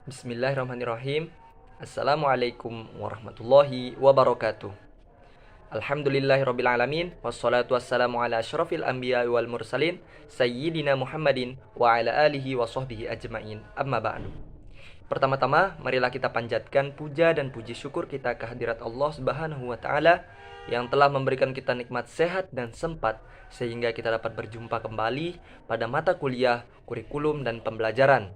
Bismillahirrahmanirrahim. Assalamualaikum warahmatullahi wabarakatuh. Alhamdulillahirrabbilalamin. Wassalatu wassalamu ala asyrafil anbiya wal mursalin Sayyidina Muhammadin wa ala alihi wa sahbihi ajma'in. Amma ba'du. Pertama-tama, marilah kita panjatkan puja dan puji syukur kita kehadirat Allah Subhanahu wa Ta'ala yang telah memberikan kita nikmat sehat dan sempat sehingga kita dapat berjumpa kembali pada mata kuliah, kurikulum, dan pembelajaran.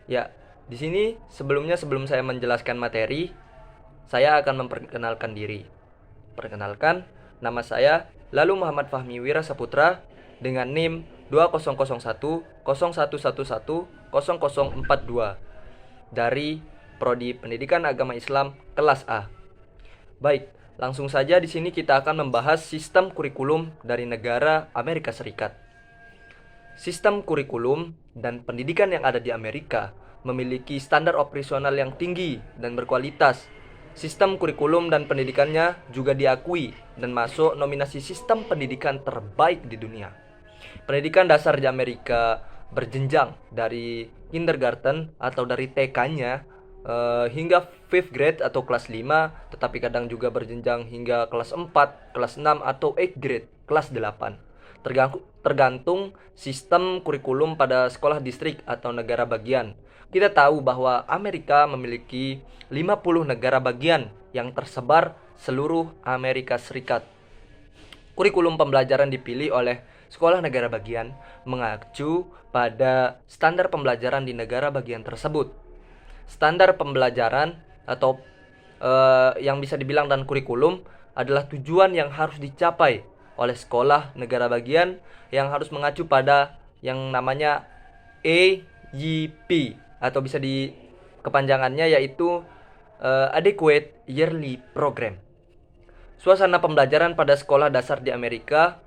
Ya, di sini sebelum saya menjelaskan materi, saya akan memperkenalkan diri. Perkenalkan, nama saya Lalu Muhammad Fahmi Wira Saputra dengan NIM 200111110042 dari Prodi Pendidikan Agama Islam kelas A. Baik, langsung saja di sini kita akan membahas sistem kurikulum dari negara Amerika Serikat. Sistem kurikulum dan pendidikan yang ada di Amerika memiliki standar operasional yang tinggi dan berkualitas. Sistem kurikulum dan pendidikannya juga diakui dan masuk nominasi sistem pendidikan terbaik di dunia. Pendidikan dasar di Amerika berjenjang dari kindergarten atau dari TK-nya hingga 5th grade atau kelas 5, tetapi kadang juga berjenjang hingga kelas 4, kelas 6 atau 8th grade, kelas 8. Tergantung sistem kurikulum pada sekolah distrik atau negara bagian. Kita tahu bahwa Amerika memiliki 50 negara bagian yang tersebar seluruh Amerika Serikat. Kurikulum pembelajaran dipilih oleh sekolah negara bagian mengacu pada standar pembelajaran di negara bagian tersebut. Standar pembelajaran atau yang bisa dibilang dan kurikulum adalah tujuan yang harus dicapai oleh sekolah negara bagian yang harus mengacu pada yang namanya AYP atau bisa di kepanjangannya yaitu Adequate Yearly Program. Suasana pembelajaran pada sekolah dasar di Amerika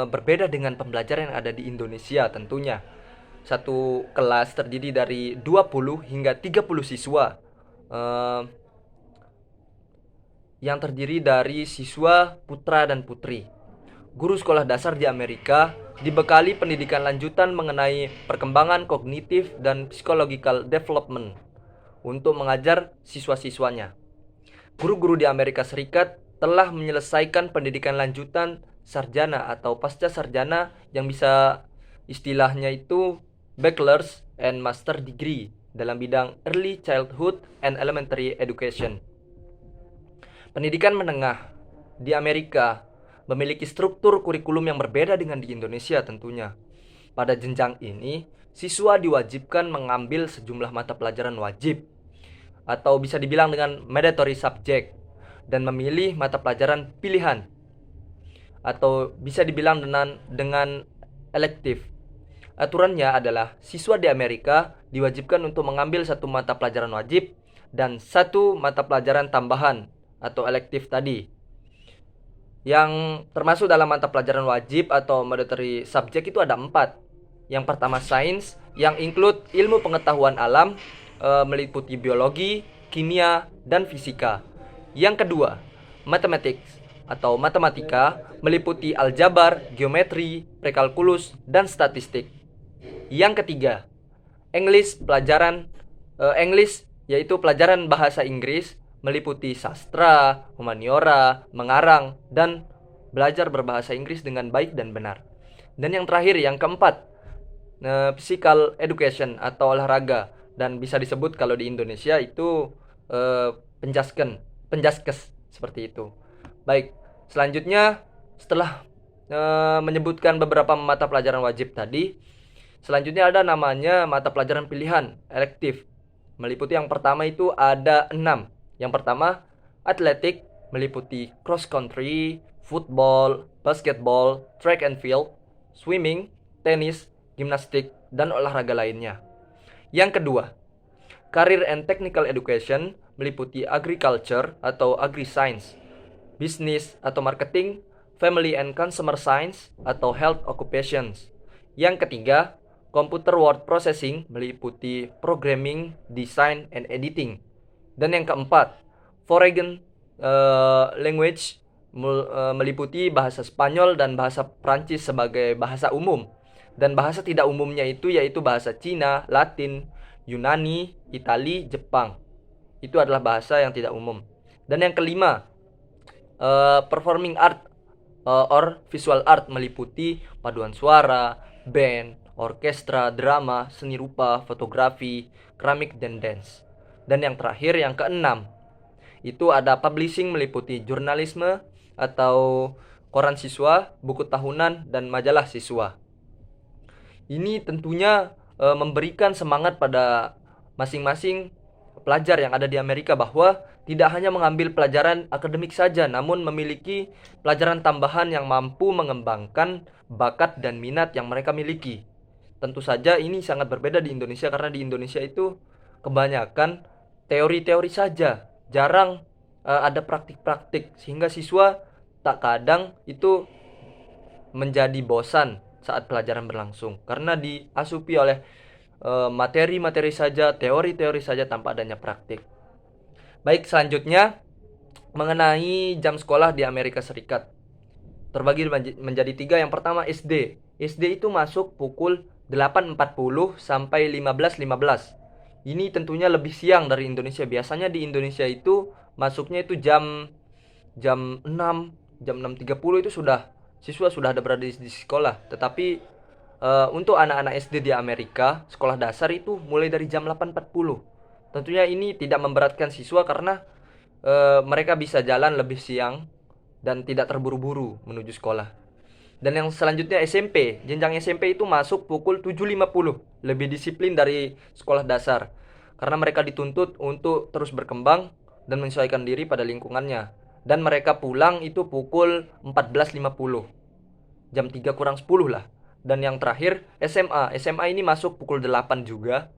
berbeda dengan pembelajaran yang ada di Indonesia tentunya. Satu kelas terdiri dari 20 hingga 30 siswa yang terdiri dari siswa putra dan putri. Guru sekolah dasar di Amerika dibekali pendidikan lanjutan mengenai perkembangan kognitif dan psychological development untuk mengajar siswa-siswanya. Guru-guru di Amerika Serikat telah menyelesaikan pendidikan lanjutan sarjana atau pasca sarjana yang bisa istilahnya itu bachelor's and master degree dalam bidang early childhood and elementary education. Pendidikan menengah di Amerika memiliki struktur kurikulum yang berbeda dengan di Indonesia tentunya. Pada jenjang ini, siswa diwajibkan mengambil sejumlah mata pelajaran wajib atau bisa dibilang dengan mandatory subject dan memilih mata pelajaran pilihan atau bisa dibilang dengan elektif. Aturannya adalah siswa di Amerika diwajibkan untuk mengambil satu mata pelajaran wajib dan satu mata pelajaran tambahan atau elektif tadi. Yang termasuk dalam mata pelajaran wajib atau mandatory subject itu ada 4. Yang pertama sains, yang include ilmu pengetahuan alam, meliputi biologi, kimia, dan fisika. Yang kedua, mathematics atau matematika, meliputi aljabar, geometri, prekalkulus, dan statistik. Yang ketiga, English yaitu pelajaran bahasa Inggris, meliputi sastra, humaniora, mengarang, dan belajar berbahasa Inggris dengan baik dan benar. Dan yang terakhir, yang keempat, physical education atau olahraga, dan bisa disebut kalau di Indonesia itu penjaskes seperti itu. Baik, selanjutnya setelah menyebutkan beberapa mata pelajaran wajib tadi, selanjutnya ada namanya mata pelajaran pilihan, elektif. Meliputi yang pertama itu ada 6. Yang pertama, atletik, meliputi cross country, football, basketball, track and field, swimming, tenis, gimnastik, dan olahraga lainnya. Yang kedua, career and technical education, meliputi agriculture atau agri-science, business atau marketing, family and consumer science atau health occupations. Yang ketiga, computer word processing, meliputi programming, design, and editing. Dan yang keempat, foreign language, meliputi bahasa Spanyol dan bahasa Prancis sebagai bahasa umum. Dan bahasa tidak umumnya itu yaitu bahasa Cina, Latin, Yunani, Itali, Jepang. Itu adalah bahasa yang tidak umum. Dan yang kelima, performing art or visual art meliputi paduan suara, band, orkestra, drama, seni rupa, fotografi, keramik, dan dance. Dan yang terakhir, yang keenam, itu ada publishing meliputi jurnalisme atau koran siswa, buku tahunan, dan majalah siswa. Ini tentunya memberikan semangat pada masing-masing pelajar yang ada di Amerika bahwa tidak hanya mengambil pelajaran akademik saja, namun memiliki pelajaran tambahan yang mampu mengembangkan bakat dan minat yang mereka miliki. Tentu saja ini sangat berbeda di Indonesia karena di Indonesia itu kebanyakan teori-teori saja, jarang ada praktik-praktik sehingga siswa tak kadang itu menjadi bosan saat pelajaran berlangsung karena diasupi oleh materi-materi saja, teori-teori saja tanpa adanya praktik. Baik, selanjutnya mengenai jam sekolah di Amerika Serikat. Terbagi menjadi tiga. Yang pertama SD. SD itu masuk pukul 8.40 sampai 15.15. Ini tentunya lebih siang dari Indonesia. Biasanya di Indonesia itu masuknya itu jam 6, jam 6.30 itu siswa sudah ada berada di sekolah. Tetapi untuk anak-anak SD di Amerika, sekolah dasar itu mulai dari jam 8.40. Tentunya ini tidak memberatkan siswa karena mereka bisa jalan lebih siang dan tidak terburu-buru menuju sekolah. Dan yang selanjutnya SMP, jenjang SMP itu masuk pukul 7.50, lebih disiplin dari sekolah dasar. Karena mereka dituntut untuk terus berkembang dan menyesuaikan diri pada lingkungannya. Dan mereka pulang itu pukul 14.50, jam 3 kurang 10 lah. Dan yang terakhir SMA. SMA ini masuk pukul 8 juga,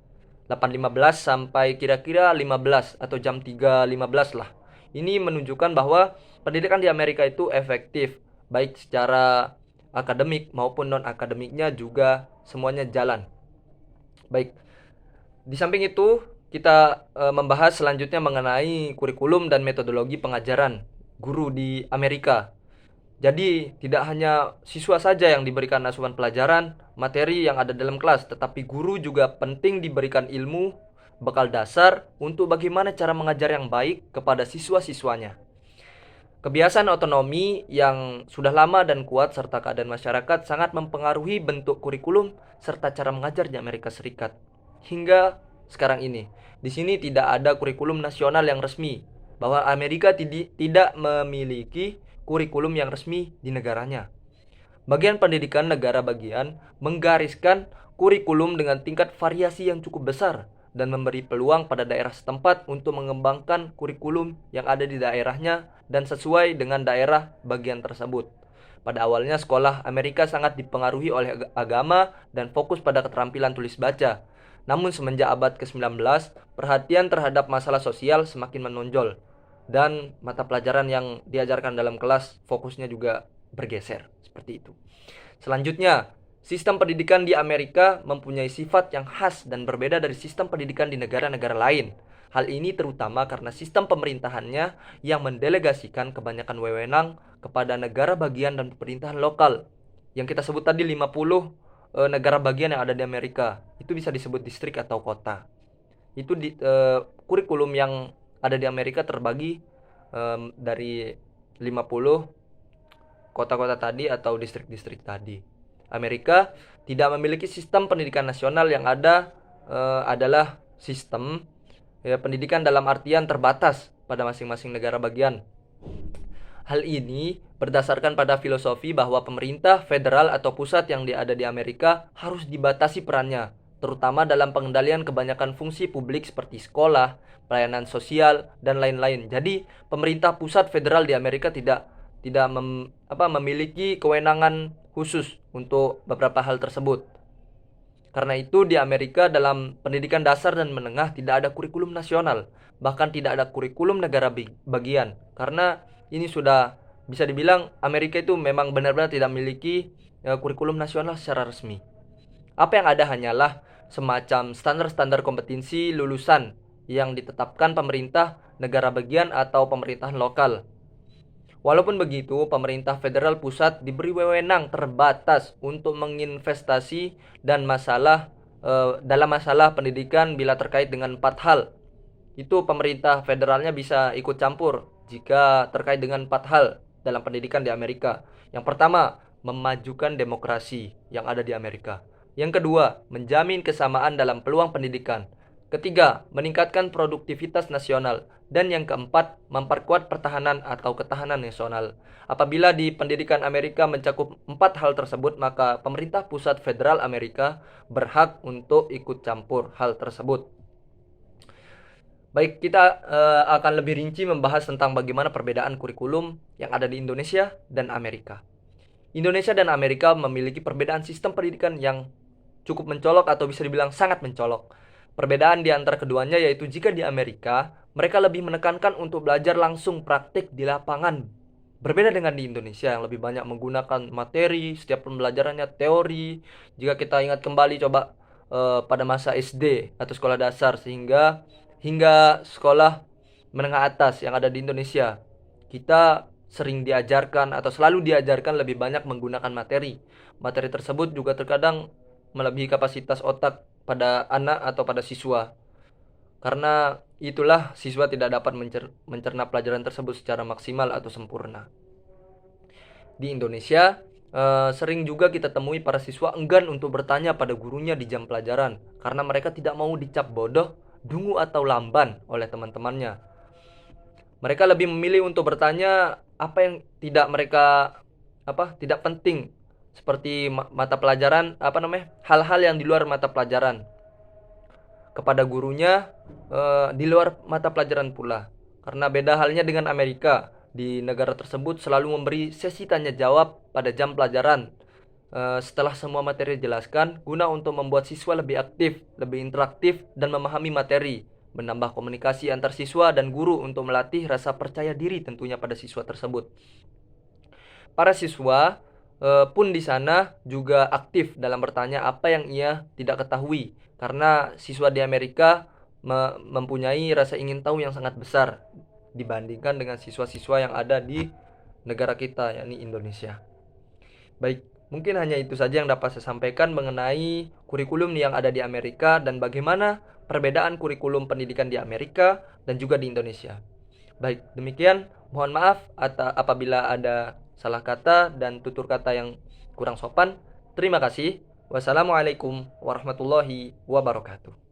8.15 sampai kira-kira 15 atau jam 3.15 lah. Ini menunjukkan bahwa pendidikan di Amerika itu efektif, baik secara akademik maupun non-akademiknya juga semuanya jalan. Baik, di samping itu kita membahas selanjutnya mengenai kurikulum dan metodologi pengajaran guru di Amerika. Jadi tidak hanya siswa saja yang diberikan asupan pelajaran, materi yang ada dalam kelas, tetapi guru juga penting diberikan ilmu, bekal dasar untuk bagaimana cara mengajar yang baik kepada siswa-siswanya. Kebiasaan otonomi yang sudah lama dan kuat serta keadaan masyarakat sangat mempengaruhi bentuk kurikulum serta cara mengajar di Amerika Serikat. Hingga sekarang ini, di sini tidak ada kurikulum nasional yang resmi, bahwa Amerika tidak memiliki kurikulum yang resmi di negaranya. Bagian pendidikan negara bagian menggariskan kurikulum dengan tingkat variasi yang cukup besar dan memberi peluang pada daerah setempat untuk mengembangkan kurikulum yang ada di daerahnya dan sesuai dengan daerah bagian tersebut. Pada awalnya sekolah Amerika sangat dipengaruhi oleh agama dan fokus pada keterampilan tulis baca. Namun semenjak abad ke-19, perhatian terhadap masalah sosial semakin menonjol. Dan mata pelajaran yang diajarkan dalam kelas fokusnya juga bergeser seperti itu. Selanjutnya, sistem pendidikan di Amerika mempunyai sifat yang khas dan berbeda dari sistem pendidikan di negara-negara lain. Hal ini terutama karena sistem pemerintahannya yang mendelegasikan kebanyakan wewenang kepada negara bagian dan pemerintahan lokal. Yang kita sebut tadi 50 negara bagian yang ada di Amerika. Itu bisa disebut distrik atau kota. Itu kurikulum yang ada di Amerika terbagi dari 50 kota-kota tadi atau distrik-distrik tadi. Amerika tidak memiliki sistem pendidikan nasional, yang ada adalah sistem pendidikan dalam artian terbatas pada masing-masing negara bagian. Hal ini berdasarkan pada filosofi bahwa pemerintah federal atau pusat yang ada di Amerika harus dibatasi perannya, terutama dalam pengendalian kebanyakan fungsi publik seperti sekolah, pelayanan sosial, dan lain-lain. Jadi pemerintah pusat federal di Amerika tidak memiliki kewenangan khusus untuk beberapa hal tersebut. Karena itu di Amerika dalam pendidikan dasar dan menengah tidak ada kurikulum nasional, bahkan tidak ada kurikulum negara bagian. Karena ini sudah bisa dibilang Amerika itu memang benar-benar tidak memiliki kurikulum nasional secara resmi. Apa yang ada hanyalah semacam standar-standar kompetensi lulusan yang ditetapkan pemerintah negara bagian atau pemerintahan lokal. Walaupun begitu, pemerintah federal pusat diberi wewenang terbatas untuk menginvestasi dan masalah dalam masalah pendidikan bila terkait dengan 4 hal. Itu pemerintah federalnya bisa ikut campur jika terkait dengan 4 hal dalam pendidikan di Amerika. Yang pertama, memajukan demokrasi yang ada di Amerika. Yang kedua, menjamin kesamaan dalam peluang pendidikan. Ketiga, meningkatkan produktivitas nasional. Dan yang keempat, memperkuat pertahanan atau ketahanan nasional. Apabila di pendidikan Amerika mencakup 4 hal tersebut, maka pemerintah pusat federal Amerika berhak untuk ikut campur hal tersebut. Baik, kita akan lebih rinci membahas tentang bagaimana perbedaan kurikulum yang ada di Indonesia dan Amerika. Indonesia dan Amerika memiliki perbedaan sistem pendidikan yang cukup mencolok atau bisa dibilang sangat mencolok. Perbedaan di antara keduanya yaitu jika di Amerika, mereka lebih menekankan untuk belajar langsung praktik di lapangan. Berbeda dengan di Indonesia yang lebih banyak menggunakan materi, setiap pembelajarannya teori. Jika kita ingat kembali coba pada masa SD atau sekolah dasar hingga sekolah menengah atas yang ada di Indonesia, kita sering diajarkan atau selalu diajarkan lebih banyak menggunakan materi. Materi tersebut juga terkadang melebihi kapasitas otak pada anak atau pada siswa. Karena itulah siswa tidak dapat mencerna pelajaran tersebut secara maksimal atau sempurna. Di Indonesia, sering juga kita temui para siswa enggan untuk bertanya pada gurunya di jam pelajaran karena mereka tidak mau dicap bodoh, dungu atau lamban oleh teman-temannya. Mereka lebih memilih untuk bertanya apa yang tidak penting seperti mata pelajaran hal-hal yang di luar mata pelajaran kepada gurunya di luar mata pelajaran pula. Karena beda halnya dengan Amerika, di negara tersebut selalu memberi sesi tanya jawab pada jam pelajaran setelah semua materi dijelaskan, guna untuk membuat siswa lebih aktif, lebih interaktif dan memahami materi, menambah komunikasi antar siswa dan guru untuk melatih rasa percaya diri tentunya pada siswa tersebut. Para siswa pun di sana juga aktif dalam bertanya apa yang ia tidak ketahui, karena siswa di Amerika mempunyai rasa ingin tahu yang sangat besar dibandingkan dengan siswa-siswa yang ada di negara kita, yakni Indonesia. Baik, mungkin hanya itu saja yang dapat saya sampaikan mengenai kurikulum yang ada di Amerika dan bagaimana perbedaan kurikulum pendidikan di Amerika dan juga di Indonesia. Baik, demikian. Mohon maaf apabila ada salah kata dan tutur kata yang kurang sopan. Terima kasih. Wassalamualaikum warahmatullahi wabarakatuh.